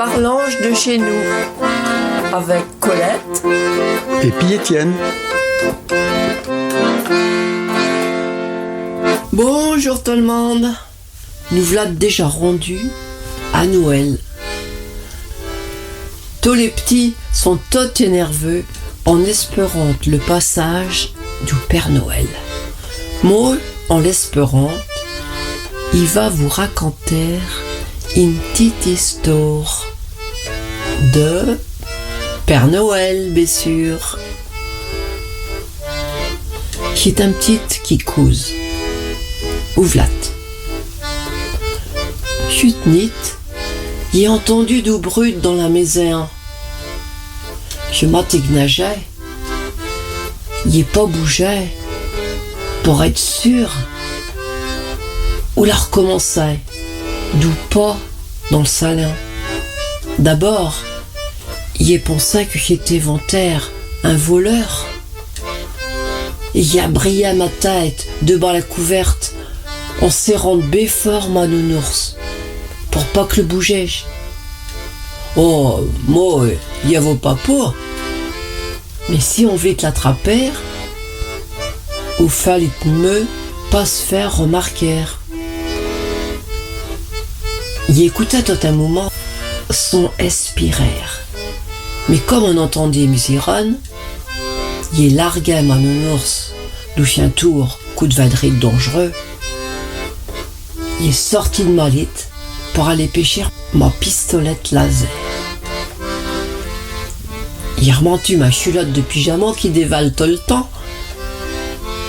parlanges de chez nous, avec Colette et puis Étienne. Bonjour tout le monde. Nous voilà déjà rendus à Noël. Tous les petits sont tout nerveux en espérant le passage du Père Noël. Moi, en l'espérant, il va vous raconter une petite histoire de Père Noël, bien sûr. C'est un petit qui cause. Ouvlat. Chut nit, j'ai entendu du bruit dans la maison. Je m'attignageais. Il pas bougé pour être sûr. Ou la recommençait, d'où pas dans le salon. D'abord, il pensait que j'étais volontaire, un voleur. Il a brillé à ma tête, devant la couverte, en serrant de fort ma nounours, pour pas que le bougeais. Oh, moi, il y a vos papas. Mais si on voulait te l'attraper, il fallait me pas se faire remarquer. Il écoutait tout un moment son espirer. Mais comme on entendait musironne, il larguait ma nounours d'où un tour, coup de vadrille dangereux. Il est sorti de ma lit pour aller pêcher ma pistolette laser. Il remontu ma culotte de pyjama qui dévale tout le temps.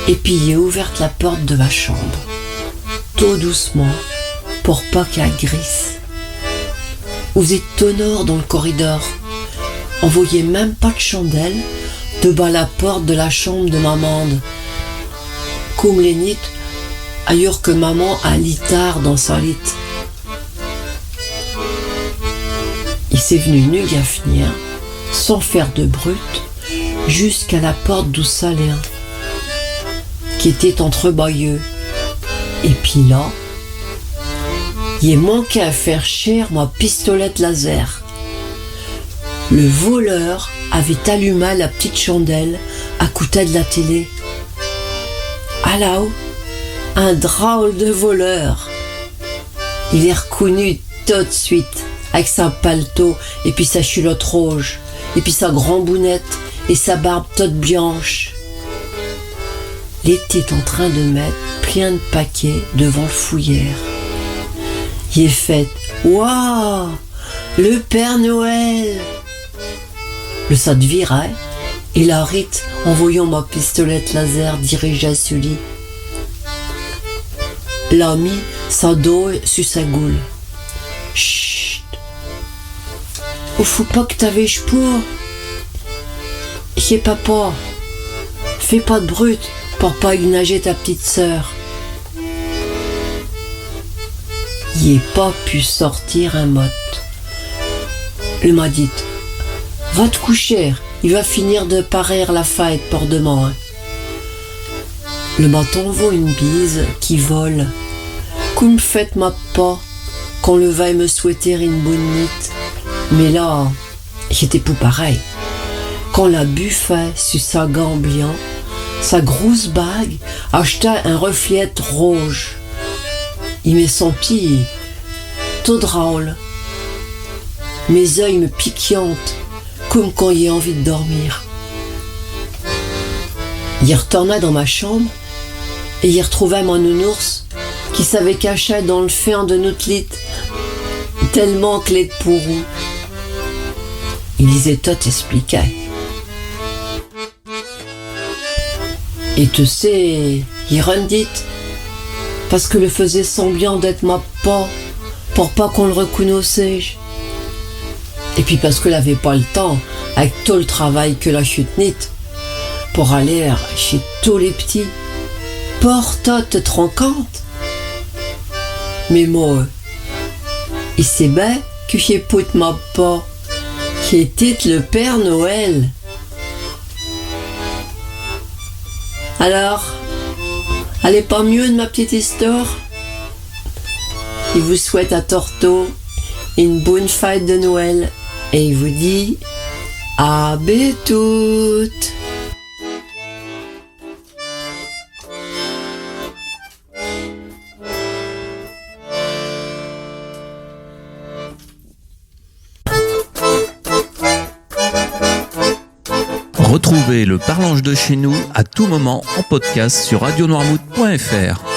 Et puis il a ouvert la porte de ma chambre, tout doucement, pour pas qu'elle grisse. Vous êtes tonore dans le corridor. On voyait même pas de chandelle devant la porte de la chambre de maman. Comme les nids, ailleurs que maman a litard dans sa lit. Il s'est venu nu à finir, sans faire de brut, jusqu'à la porte du salon, qui était entre bailleux. Et puis là, il manquait à faire cher ma pistolette laser. Le voleur avait allumé la petite chandelle à côté de la télé. Ah là-haut, un drôle de voleur. Il est reconnu tout de suite, avec sa paletot et puis sa culotte rouge, et puis sa grand-bounette et sa barbe toute blanche. Il était en train de mettre plein de paquets devant le fouillère. Il est fait « Waouh, le Père Noël !» Le sac virait et la rite en voyant ma pistolette laser dirigée sur lui. L'a mis sa dos sur sa goule. « Chut, faut pas que t'avais pour. C'est papa. Fais pas de brut pour pas ignager ta petite sœur. » Il n'est pas pu sortir un mot. Il m'a dit « Va te coucher, il va finir de parer la fête pour demain. » Le bâton vaut une bise qui vole. Comme faites ma pas quand le va me souhaiter une bonne nuit. Mais là, j'étais pas pareil. Quand la buffet sur sa gambian, sa grosse bague acheta un reflet rouge. Il met son pied, tout drôle. Mes yeux me piquantent, comme quand il a envie de dormir. Il retourna dans ma chambre et il retrouvait mon nounours qui s'avait caché dans le fin de notre lit, tellement que les pourrou. Il disait tout expliqué. Et tu sais, il rendit parce que le faisait semblant d'être ma pas, pour pas qu'on le reconnaissait. Et puis parce qu'elle avait pas le temps, avec tout le travail que la chute nit, pour aller chez tous les petits. Porte te rends compte? Mais moi, il sait bien que j'ai pas de ma pas, qui était le Père Noël. Alors, elle est pas mieux de ma petite histoire? Il vous souhaite à Torto une bonne fête de Noël et il vous dit à toutes. Retrouvez le Parlange de chez nous à tout moment en podcast sur radionoirmouth.fr.